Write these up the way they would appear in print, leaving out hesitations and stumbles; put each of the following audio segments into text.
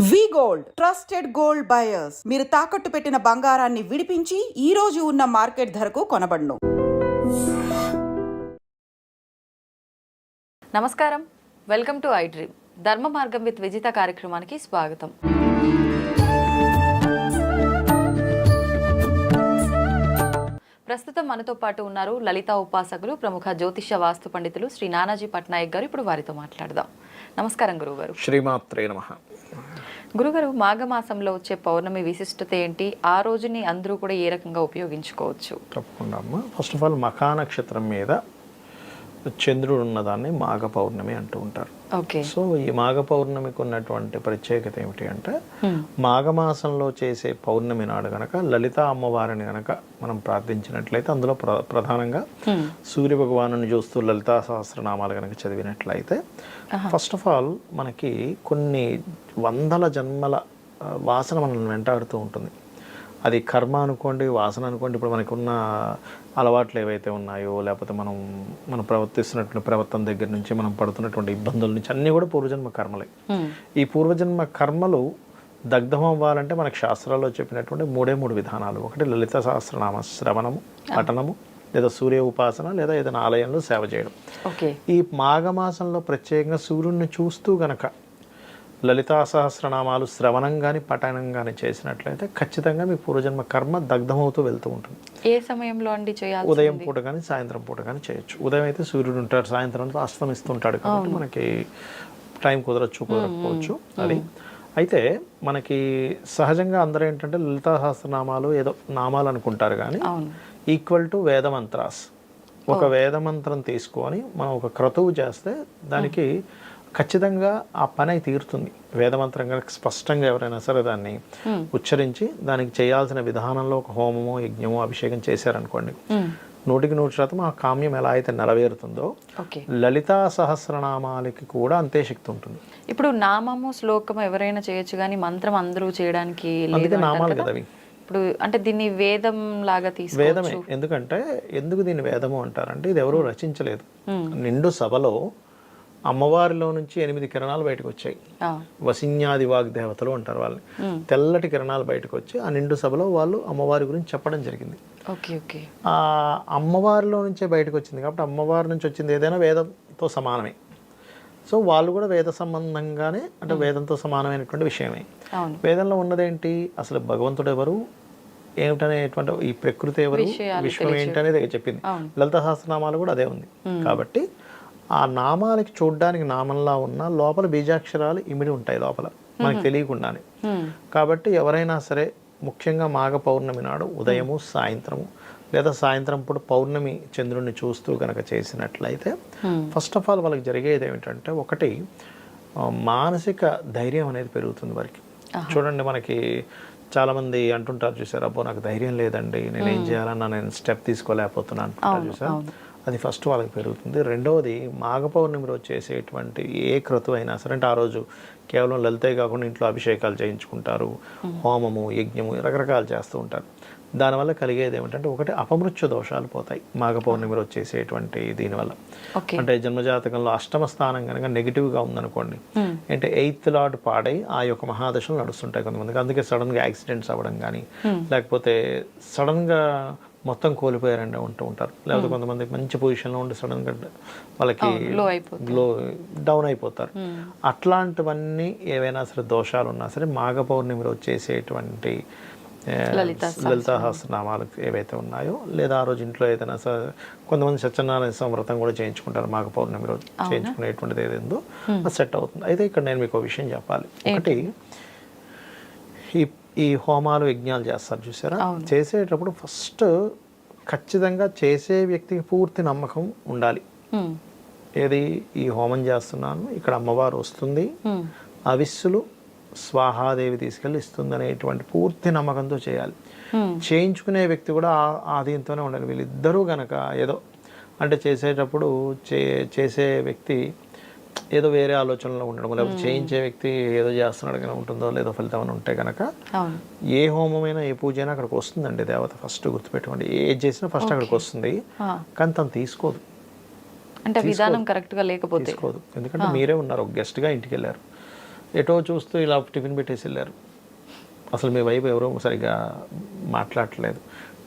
వి gold trusted gold buyers మీరు తాకట్టు పెట్టిన బంగారాన్ని విడిపించి ఈ రోజు ఉన్న మార్కెట్ ధరకు కొనబడును. నమస్కారం, వెల్కమ్ టు ఐ డ్రీమ్. ధర్మ మార్గం విత్ విజిత కార్యక్రమానికి స్వాగతం. ప్రస్తుతం మనతో పాటు ఉన్నారు లలిత ఉపాసకులు, ప్రముఖ జ్యోతిష వాస్తు పండితులు శ్రీ నానాజీ పట్నాయక్ గారు. ఇప్పుడు వారితో మాట్లాడదాం. నమస్కారం గురుగారు. శ్రీమాత్రే నమః. గురుగారు, మాఘమాసంలో వచ్చే పౌర్ణమి విశిష్టత ఏంటి? ఆ రోజుని అందరూ కూడా ఏ రకంగా ఉపయోగించుకోవచ్చు? తప్పకుండా అమ్మ. ఫస్ట్ ఆఫ్ ఆల్ మఖా నక్షత్రం మీద చంద్రుడు ఉన్నదాన్ని మాఘ పౌర్ణమి అంటూ ఉంటారు. ఓకే. సో ఈ మాఘ పౌర్ణమికి ఉన్నటువంటి ప్రత్యేకత ఏమిటి అంటే, మాఘమాసంలో చేసే పౌర్ణమి నాడు గనక లలితా అమ్మవారిని గనక మనం ప్రార్థించినట్లయితే, అందులో ప్రధానంగా సూర్య భగవాను చూస్తూ లలితా సహస్రనామాలు గనక చదివినట్లయితే, ఫస్ట్ ఆఫ్ ఆల్ మనకి కొన్ని వందల జన్మల వాసన మనల్ని వెంటాడుతూ ఉంటుంది. అది కర్మ అనుకోండి, వాసన అనుకోండి. ఇప్పుడు మనకు ఉన్న అలవాట్లు ఏవైతే ఉన్నాయో, లేకపోతే మనం ప్రవర్తిస్తున్నటువంటి ప్రవర్తన దగ్గర నుంచి, మనం పడుతున్నటువంటి ఇబ్బందుల నుంచి అన్నీ కూడా పూర్వజన్మ కర్మలే. ఈ పూర్వజన్మ కర్మలు దగ్ధం అవ్వాలంటే మనకు శాస్త్రాల్లో చెప్పినటువంటి మూడు విధానాలు. ఒకటి లలిత సహస్రనామ శ్రవణము, పఠనము, లేదా సూర్య ఉపాసన, లేదా ఏదైనా ఆలయంలో సేవ చేయడం. ఈ మాఘమాసంలో ప్రత్యేకంగా సూర్యుడిని చూస్తూ గనక లలితా సహస్రనామాలు శ్రవణం కానీ పఠనం కానీ చేసినట్లయితే ఖచ్చితంగా మీ పూర్వజన్మ కర్మ దగ్ధమవుతూ వెళ్తూ ఉంటుంది. ఏ సమయంలో అండి చేయాలి? ఉదయం పూట కానీ సాయంత్రం పూట కానీ చేయొచ్చు. ఉదయం అయితే సూర్యుడు ఉంటాడు, సాయంత్రం అంతా అస్తమిస్తుంటాడు కాబట్టి మనకి టైం కుదరకపోవచ్చు. అది అయితే మనకి సహజంగా అందరూ ఏంటంటే లలితా సహస్రనామాలు ఏదో నామాలు అనుకుంటారు, కానీ ఈక్వల్ టు వేదమంత్రాస్. ఒక వేదమంత్రం తీసుకొని మనం ఒక క్రతువు చేస్తే దానికి ఖచ్చితంగా ఆ పని అయితే తీరుతుంది. వేదమంత్రం కనుక స్పష్టంగా ఎవరైనా సరే దాన్ని ఉచ్చరించి దానికి చేయాల్సిన విధానంలో ఒక హోమమో, యజ్ఞమో, అభిషేకం చేశారనుకోండి, 100% ఆ కామ్యం ఎలా అయితే నెరవేరుతుందో లలితా సహస్రనామాలకి కూడా అంతే శక్తి ఉంటుంది. ఇప్పుడు నామము, శ్లోకము ఎవరైనా చేయొచ్చు, కానీ మంత్రం అందరూ చేయడానికి నామాలు కదా అవి. ఇప్పుడు అంటే దీన్ని వేదం లాగా వేదమే. ఎందుకు దీన్ని వేదము అంటారంటే, ఇది ఎవరూ రచించలేదు. నిండు సభలో అమ్మవారిలో నుంచి 8 కిరణాలు బయటకు వచ్చాయి. వసిన్యాది వాగ్దేవతలు అంటారు వాళ్ళని. తెల్లటి కిరణాలు బయటకు వచ్చి ఆ నిండు సభలో వాళ్ళు అమ్మవారి గురించి చెప్పడం జరిగింది. ఆ అమ్మవారిలో నుంచే బయటకు వచ్చింది కాబట్టి అమ్మవారి నుంచి వచ్చింది ఏదైనా వేదంతో సమానమే. సో వాళ్ళు కూడా వేద సంబంధంగానే, అంటే వేదంతో సమానమైనటువంటి విషయమే. వేదంలో ఉన్నదేంటి, అసలు భగవంతుడు ఎవరు, ఏమిటనేటువంటి ఈ ప్రకృతి ఎవరు, విశ్వం ఏంటనేది చెప్పింది. లలిత సహస్రనామాలు కూడా అదే ఉంది. కాబట్టి ఆ నామాలకి చూడ్డానికి నామంలా ఉన్న లోపల బీజాక్షరాలు ఇమిడి ఉంటాయి లోపల, మనకు తెలియకుండానే. కాబట్టి ఎవరైనా సరే ముఖ్యంగా మాఘ పౌర్ణమి నాడు ఉదయము, సాయంత్రము, లేదా సాయంత్రం పూట పౌర్ణమి చంద్రుడిని చూస్తూ కనుక చేసినట్లయితే ఫస్ట్ ఆఫ్ ఆల్ వాళ్ళకి జరిగేది ఏమిటంటే, ఒకటి మానసిక ధైర్యం అనేది పెరుగుతుంది వారికి. చూడండి, మనకి చాలామంది అంటుంటారు చూసారు, అబ్బో నాకు ధైర్యం లేదండి, నేనేం చేయాలన్నా నేను స్టెప్ తీసుకోలేకపోతున్నాను అంటుంటారు చూసారు. అది ఫస్ట్ వాళ్ళకి పెరుగుతుంది. రెండవది, మాఘ పౌర్ణమి రోజు చేసేటువంటి ఏ క్రతువు అయినా సరే, అంటే ఆ రోజు కేవలం లలితే కాకుండా ఇంట్లో అభిషేకాలు చేయించుకుంటారు, హోమము, యజ్ఞము రకరకాలు చేస్తూ ఉంటారు. దానివల్ల కలిగేది ఏమిటంటే, ఒకటి అపమృత్యు దోషాలు పోతాయి మాఘ పౌర్ణమి రోజు చేసేటువంటి దీనివల్ల. అంటే జన్మజాతకంలో అష్టమ స్థానం కనుక నెగిటివ్గా ఉందనుకోండి, అంటే 8th లార్డ్ పాడై ఆ యొక్క మహాదశలు నడుస్తుంటాయి కొంతమందికి. అందుకే సడన్గా యాక్సిడెంట్స్ అవ్వడం కానీ, లేకపోతే సడన్గా మొత్తం కోల్పోయారండి ఉంటూ ఉంటారు. లేకపోతే కొంతమంది మంచి పొజిషన్లో ఉండి సడన్గా వాళ్ళకి గ్లో డౌన్ అయిపోతారు. అట్లాంటివన్నీ ఏవైనా సరే దోషాలు ఉన్నా సరే మాఘ పౌర్ణమి రోజు చేసేటువంటి లలితా సహస్రనామాలు ఏవైతే ఉన్నాయో, లేదా ఆ రోజు ఇంట్లో ఏదైనా సరే కొంతమంది సత్యనారాయణ వ్రతం కూడా చేయించుకుంటారు మాఘ పౌర్ణమి రోజు. చేయించుకునేటువంటిది ఏదేందో అది సెట్ అవుతుంది. అయితే ఇక్కడ నేను మీకు ఒక విషయం చెప్పాలి. ఒకటి, ఈ హోమాలు, యజ్ఞాలు చేస్తారు చూసారా, చేసేటప్పుడు ఫస్ట్ ఖచ్చితంగా చేసే వ్యక్తికి పూర్తి నమ్మకం ఉండాలి. ఏది, ఈ హోమం చేస్తున్నాను, ఇక్కడ అమ్మవారు వస్తుంది, అవిస్సులు స్వాహాదేవి తీసుకెళ్ళి ఇస్తుంది అనేటువంటి పూర్తి నమ్మకంతో చేయాలి. చేయించుకునే వ్యక్తి కూడా ఆధీనంతోనే ఉండాలి. వీళ్ళిద్దరూ గనక ఏదో అంటే చేసేటప్పుడు చేసే వ్యక్తి ఏదో వేరే ఆలోచనలో ఉండడం, లేకపోతే చేయించే వ్యక్తి ఏదో చేస్తున్నాడు కానీ ఉంటుందో లేదో ఫలితం అని ఉంటే కనుక ఏ హోమమైనా, ఏ పూజ అయినా అక్కడికి వస్తుందండి దేవత. ఫస్ట్ గుర్తుపెట్టుకోండి, ఏది చేసినా ఫస్ట్ అక్కడికి వస్తుంది, కానీ తను తీసుకోదు. అంటే విధానం కరెక్ట్గా లేకపోతే తీసుకోదు. ఎందుకంటే మీరే ఉన్నారు, ఒక గెస్ట్గా ఇంటికి వెళ్ళారు. ఎటో చూస్తూ ఇలా టిఫిన్ పెట్టేసి వెళ్ళారు. అసలు మీ వైపు ఎవరో సరిగ్గా మాట్లాడట్లేదు,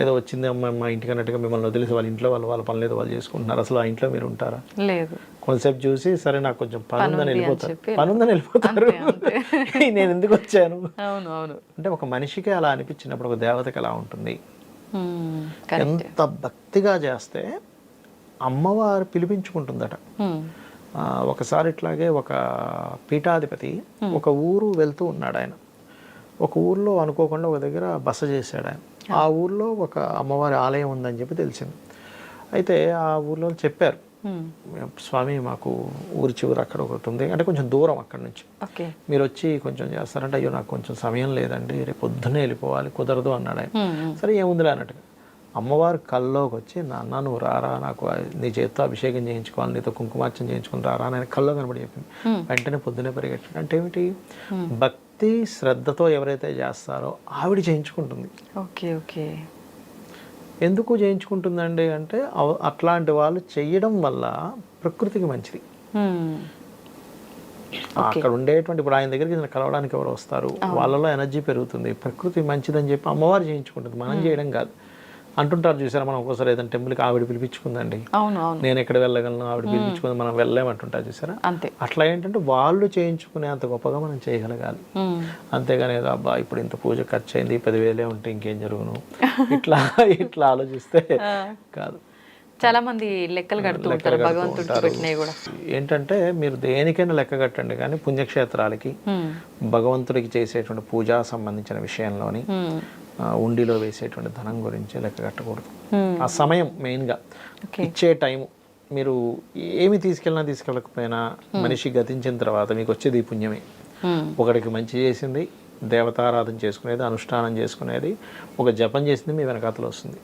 ఏదో వచ్చింది అమ్మ మా ఇంటికి అన్నట్టుగా మిమ్మల్ని వదిలేసి వాళ్ళ ఇంట్లో వాళ్ళ పని లేదు వాళ్ళు చేసుకుంటున్నారు. అసలు ఆ ఇంట్లో మీరు ఉంటారా? లేదు. కొంతసేపు చూసి సరే నాకు కొంచెం పని ఉందని వెళ్ళిపోతారు. నేను ఎందుకు వచ్చాను? అవును అవును. అంటే ఒక మనిషికి అలా అనిపించినప్పుడు ఒక దేవతకి ఎలా ఉంటుంది? ఎంత భక్తిగా చేస్తే అమ్మవారు పిలిపించుకుంటుందట. ఒకసారి ఇట్లాగే ఒక పీఠాధిపతి ఒక ఊరు వెళ్తూ ఉన్నాడు. ఆయన ఒక ఊర్లో అనుకోకుండా ఒక దగ్గర బస చేశాడు. ఆయన ఆ ఊర్లో ఒక అమ్మవారి ఆలయం ఉందని చెప్పి తెలిసింది. అయితే ఆ ఊర్లో చెప్పారు, స్వామి మాకు ఊరి చివరి అక్కడ ఒకటి ఉంది, అంటే కొంచెం దూరం అక్కడ నుంచి, మీరు వచ్చి కొంచెం చేస్తారంటే, అయ్యో నాకు కొంచెం సమయం లేదండి, రేపు పొద్దున్నే వెళ్ళిపోవాలి, కుదరదు అన్నాడు ఆయన. సరే ఏముందిలే అన్నట్టుగా అమ్మవారు కల్లోకి వచ్చి, నాన్న నువ్వు రారా, నాకు నీ చేతితో అభిషేకం చేయించుకోవాలి, నీతో కుంకుమార్చన చేయించుకుని రారా అని ఆయన కల్లో కనబడి చెప్పింది. వెంటనే పొద్దునే పరిగెట్టాడు. అంటే ఏమిటి? భక్తి శ్రద్ధతో ఎవరైతే చేస్తారో ఆవిడ చేయించుకుంటుంది. Okay okay. ఎందుకు చేయించుకుంటుందండి అంటే అట్లాంటి వాళ్ళు చెయ్యడం వల్ల ప్రకృతికి మంచిది. అక్కడ ఉండేటువంటి ఇప్పుడు ఆయన దగ్గరికి కలవడానికి ఎవరు వస్తారు, వాళ్ళలో ఎనర్జీ పెరుగుతుంది, ప్రకృతి మంచిదని చెప్పి అమ్మవారు చేయించుకుంటుంది, మనం చేయడం కాదు. అంటుంటారు చూసారా, మనం ఒక్కోసారి ఏదైనా టెంపుల్కి ఆవిడ పిలిపించుకుందండి, నేను ఎక్కడ వెళ్ళగలను, ఆవిడ పిలిపించుకుంది, మనం వెళ్ళలేమంటుంటారు చూసారా. అట్లా ఏంటంటే వాళ్ళు చేయించుకునే అంత గొప్పగా మనం చేయగలగాలి. అంతేగాని ఏదో అబ్బా ఇప్పుడు ఇంత పూజ ఖర్చు అయింది 10,000 ఉంటే ఇంకేం జరుగును ఇట్లా ఇట్లా ఆలోచిస్తే కాదు. చాలా మంది లెక్కలు కడుతూ ఉంటారు భగవంతుడికి పెట్టినవి కూడా. ఏంటంటే మీరు దేనికైనా లెక్క కట్టండి, కానీ పుణ్యక్షేత్రాలకి భగవంతుడికి చేసేటువంటి పూజా సంబంధించిన విషయంలోని ఉండిలో వేసేటువంటి ధనం గురించి లెక్క కట్టకూడదు. ఆ సమయం మెయిన్గా ఇచ్చే టైం, మీరు ఏమి తీసుకెళ్ళకపోయినా మనిషి గతించిన తర్వాత మీకు వచ్చేది పుణ్యమే. ఒకడికి మంచి చేసింది, దేవతారాధన చేసుకునేది, అనుష్ఠానం చేసుకునేది, ఒక జపం చేసింది మీ వెనకాతలు వస్తుంది.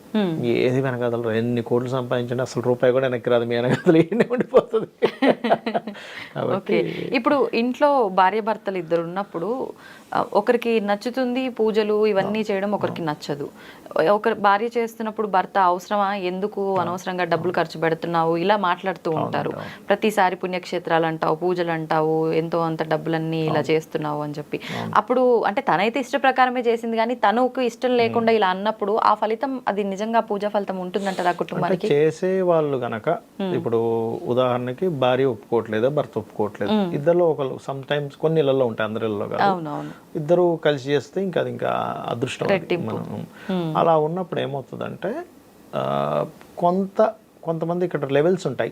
ఏది వెనకాతలు ఎన్ని కోట్లు సంపాదించండి అసలు రూపాయి కూడా వెనక్కి రాదు, మీ వెనకాతలు ఏనే ఉండిపోతుంది. ఓకే. ఇప్పుడు ఇంట్లో భార్య భర్తలు ఇద్దరు ఉన్నప్పుడు ఒకరికి నచ్చుతుంది పూజలు ఇవన్నీ చేయడం, ఒకరికి నచ్చదు. ఒకరు భార్య చేస్తున్నప్పుడు భర్త అవసరమా, ఎందుకు అనవసరంగా డబ్బులు ఖర్చు పెడుతున్నావు, ఇలా మాట్లాడుతూ ఉంటారు. ప్రతిసారి పుణ్యక్షేత్రాలు అంటావు, పూజలు అంటావు, ఎంతో అంత డబ్బులన్నీ ఇలా చేస్తున్నావు అని చెప్పి. అప్పుడు అంటే తనైతే ఇష్ట ప్రకారమే చేసింది, కానీ తనకు ఇష్టం లేకుండా ఇలా అన్నప్పుడు ఆ ఫలితం, అది నిజంగా పూజా ఫలితం ఉంటుందంటారా కుటుంబానికి? చేసే వాళ్ళు గనక ఇప్పుడు ఉదాహరణకి భార్య ఒప్పుకోవట్లేదు, భర్త ఒప్పుకోవట్లేదు, ఇద్దరులో ఒకళ్ళు సమ్ టైమ్స్ కొన్ని ఇళ్లలో ఉంటాయి, అందరిలో కాదు, ఇద్దరు కలిసి చేస్తే ఇంకా అది ఇంకా అదృష్టం. అలా ఉన్నప్పుడు ఏమవుతుందంటే కొంతమంది ఇక్కడ లెవెల్స్ ఉంటాయి.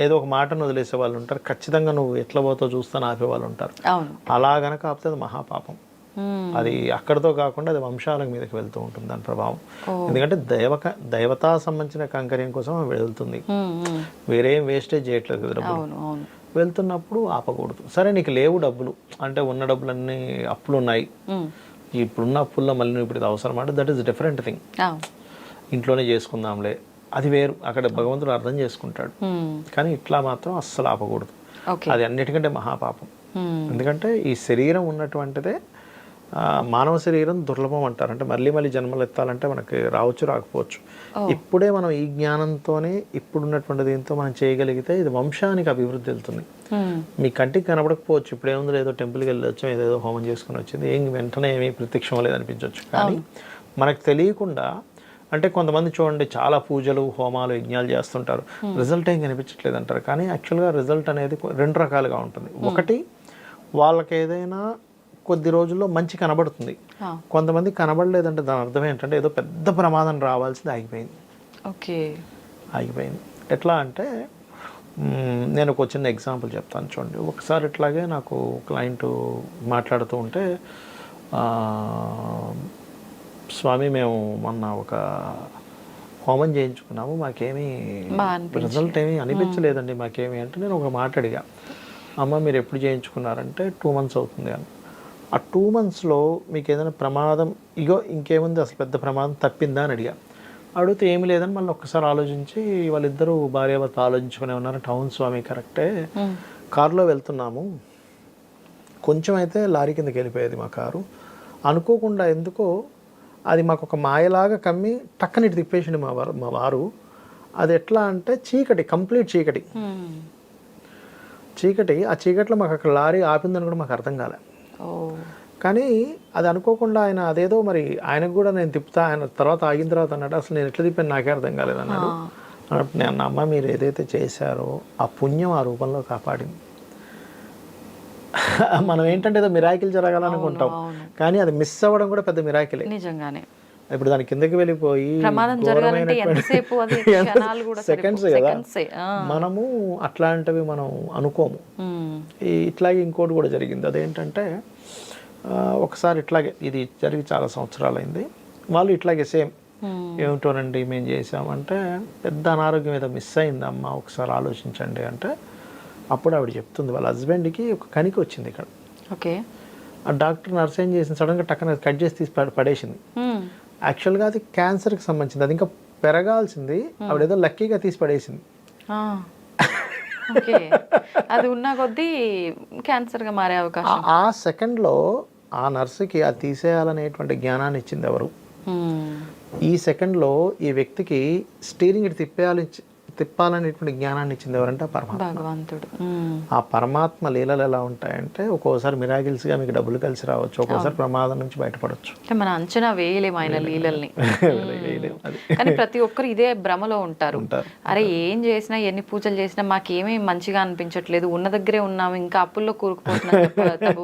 ఏదో ఒక మాటను వదిలేసే వాళ్ళు ఉంటారు, ఖచ్చితంగా నువ్వు ఎట్లా పోతో చూస్తాను ఆపే వాళ్ళు ఉంటారు. అలా గనక ఆపితే అది మహాపాపం. అది అక్కడితో కాకుండా అది వంశాల మీదకి వెళ్తూ ఉంటుంది దాని ప్రభావం. ఎందుకంటే దైవతా సంబంధించిన కంకర్యం కోసం వెళ్తుంది, వేరేం వేస్టేజ్ చేయట్లేదు కదా డబ్బులు. వెళ్తున్నప్పుడు ఆపకూడదు. సరే నీకు లేవు డబ్బులు అంటే, ఉన్న డబ్బులన్నీ అప్పులు ఉన్నాయి, ఇప్పుడున్న అప్పుల్లో మళ్ళీ ఇప్పుడు ఇది అవసరం అంటే దట్ ఈస్ డిఫరెంట్ థింగ్. ఇంట్లోనే చేసుకుందాంలే, అది వేరు, అక్కడ భగవంతుడు అర్థం చేసుకుంటాడు. కానీ ఇట్లా మాత్రం అస్సలు ఆపకూడదు, అది అన్నిటికంటే మహాపాపం. ఎందుకంటే ఈ శరీరం ఉన్నటువంటిదే, మానవ శరీరం దుర్లభం అంటారు. అంటే మళ్ళీ జన్మలు ఎత్తాలంటే మనకి రావచ్చు రాకపోవచ్చు. ఇప్పుడే మనం ఈ జ్ఞానంతోనే ఇప్పుడున్నటువంటి దీంతో మనం చేయగలిగితే ఇది వంశానికి అభివృద్ధి వెళ్తుంది. మీ కంటికి కనబడకపోవచ్చు, ఇప్పుడు ఏముందో ఏదో టెంపుల్కి వెళ్ళి వచ్చాం, ఏదో హోమం చేసుకుని వచ్చింది, ఏం వెంటనే ఏమీ ప్రత్యక్షం లేదనిపించవచ్చు. కానీ మనకు తెలియకుండా, అంటే కొంతమంది చూడండి చాలా పూజలు హోమాలు యజ్ఞాలు చేస్తుంటారు, రిజల్ట్ ఏం కనిపించట్లేదు అంటారు. కానీ యాక్చువల్గా రిజల్ట్ అనేది 2 రకాలుగా ఉంటుంది. ఒకటి, వాళ్ళకి ఏదైనా కొద్ది రోజుల్లో మంచి కనబడుతుంది, కొంతమంది కనబడలేదంటే దాని అర్థం ఏంటంటే ఏదో పెద్ద ప్రమాదం రావాల్సింది ఆగిపోయింది. ఎట్లా అంటే నేను ఒక చిన్న ఎగ్జాంపుల్ చెప్తాను చూడండి. ఒకసారి ఇట్లాగే నాకు క్లయింట్ మాట్లాడుతూ ఉంటే, స్వామి మేము మొన్న ఒక హోమం చేయించుకున్నాము, మాకేమీ రిజల్ట్ ఏమీ అనిపించలేదండి మాకేమీ అంటే, నేను ఒక మాట అడిగా, అమ్మ మీరు ఎప్పుడు చేయించుకున్నారంటే 2 months అవుతుంది అని. ఆ 2 monthsలో మీకు ఏదైనా ప్రమాదం, ఇంకేముంది అసలు పెద్ద ప్రమాదం తప్పిందా అని అడిగా. అడిగితే ఏమీ లేదని మళ్ళీ ఒక్కసారి ఆలోచించి, వాళ్ళిద్దరూ భార్యాభర్త ఆలోచించుకునే ఉన్నారు. టౌన్ స్వామి కరెక్టే, కారులో వెళ్తున్నాము, కొంచెం అయితే లారీ కిందకి వెళ్ళిపోయేది మా కారు, అనుకోకుండా ఎందుకో అది మాకు ఒక మాయలాగా కమ్మి టక్కనిటి తిప్పేసింది మా వారు. అది ఎట్లా అంటే చీకటి, కంప్లీట్ చీకటి. చీకటి, ఆ చీకట్లో మాకు అక్కడ లారీ ఆపిందని కూడా మాకు అర్థం కాలే. ఓ కానీ అది అనుకోకుండా ఆయన అదేదో మరి ఆయనకు కూడా నేను తిప్పుతా, ఆయన తర్వాత ఆగిన తర్వాత అన్నాడు అసలు నేను ఎట్లా తిప్పాను నాకే అర్థం కాలేదు అన్నాడు. అన్నప్పుడు నేను అమ్మ మీరు ఏదైతే చేశారో ఆ పుణ్యం ఆ రూపంలో కాపాడింది. మనం ఏంటంటే ఏదో మిరాకిల్ జరగాలనుకుంటాం, కానీ అది మిస్ అవ్వడం కూడా పెద్ద మిరాకిలే నిజంగానే. ఇప్పుడు దాని కిందకి వెళ్ళిపోయి ప్రమాదం జరగాలంటే ఎంతసేపు, అది క్షణాలు కూడా సెకండ్స్ కదా, మనము అట్లాంటివి మనం అనుకోము. ఇట్లాగే ఇంకోటి కూడా జరిగింది, అదేంటంటే ఒకసారి ఇట్లాగే ఇది జరిగి చాలా సంవత్సరాలైంది. వాళ్ళు ఇట్లాగే సేమ్ ఏమిటోనండి మేము చేసామంటే పెద్ద అనారోగ్యం ఏదో మిస్ అయింది అమ్మ ఒకసారి ఆలోచించండి అంటే, అప్పుడు ఆవిడ చెప్తుంది వాళ్ళ హస్బెండ్కి ఒక కణిక వచ్చింది ఇక్కడ. ఓకే. ఆ డాక్టర్ నర్స్ ఏం చేసింది, సడన్గా టక్కన కట్ చేసి తీసి పడేసింది. యాక్చువల్గా అది క్యాన్సర్కి సంబంధించింది, అది ఇంకా పెరగాల్సింది, ఆవిడ ఏదో లక్కీగా తీసి పడేసింది. అది ఉన్న కొద్దీ క్యాన్సర్గా మారే అవకాశం. ఆ సెకండ్లో ఆ నర్సుకి అది తీసేయాలనేటువంటి జ్ఞానాన్ని ఇచ్చింది ఎవరు? ఈ సెకండ్లో ఈ వ్యక్తికి స్టీరింగ్ తిప్పాలనేటువంటి జ్ఞానాన్ని ఇచ్చింది ఎవరంటే ఆ పరమాత్మ, భగవంతుడు. ఆ పరమాత్మ లీలలు ఎలా ఉంటాయంటే ఒక్కోసారి మిరాకిల్స్గా మీకు డబ్బులు కలిసి రావచ్చు, ఒక్కోసారి ప్రమాదం నుంచి బయటపడవచ్చు. మన అంచనా వేయలేము ఆయన లీలల్ని. కానీ ప్రతి ఒక్కరు ఇదే భ్రమలో ఉంటారు, అరే ఏం చేసినా ఎన్ని పూజలు చేసినా మాకేమీ మంచిగా అనిపించట్లేదు, ఉన్న దగ్గరే ఉన్నాము, ఇంకా అప్పుల్లో కూరుకుపోతున్నా,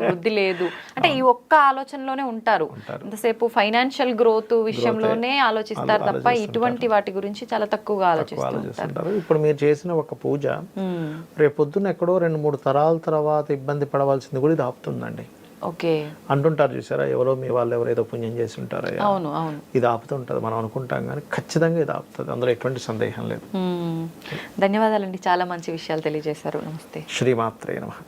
వృద్ధి లేదు అంటే ఈ ఒక్క ఆలోచనలోనే ఉంటారు. ఇంతసేపు ఫైనాన్షియల్ గ్రోత్ విషయంలోనే ఆలోచిస్తారు తప్ప ఇటువంటి వాటి గురించి చాలా తక్కువగా ఆలోచిస్తారు. ఇప్పుడు మీరు చేసిన ఒక పూజ రేపు పొద్దున్న ఎక్కడో 2-3 తరాల తర్వాత ఇబ్బంది పడవలసింది కూడా ఇది ఆపుతుందండి. ఓకే అంటుంటారు చూసారా, ఎవరో మీ వాళ్ళు ఎవరేదో పుణ్యం చేసి ఉంటారా, అవును అవును, ఇది ఆపుతుంటది మనం అనుకుంటాం కానీ ఖచ్చితంగా ఇది ఆపుతుంది, అందులో ఎటువంటి సందేహం లేదు. ధన్యవాదాలండి, చాలా మంచి విషయాలు తెలియజేశారు. నమస్తే. శ్రీమాత్రే నమః.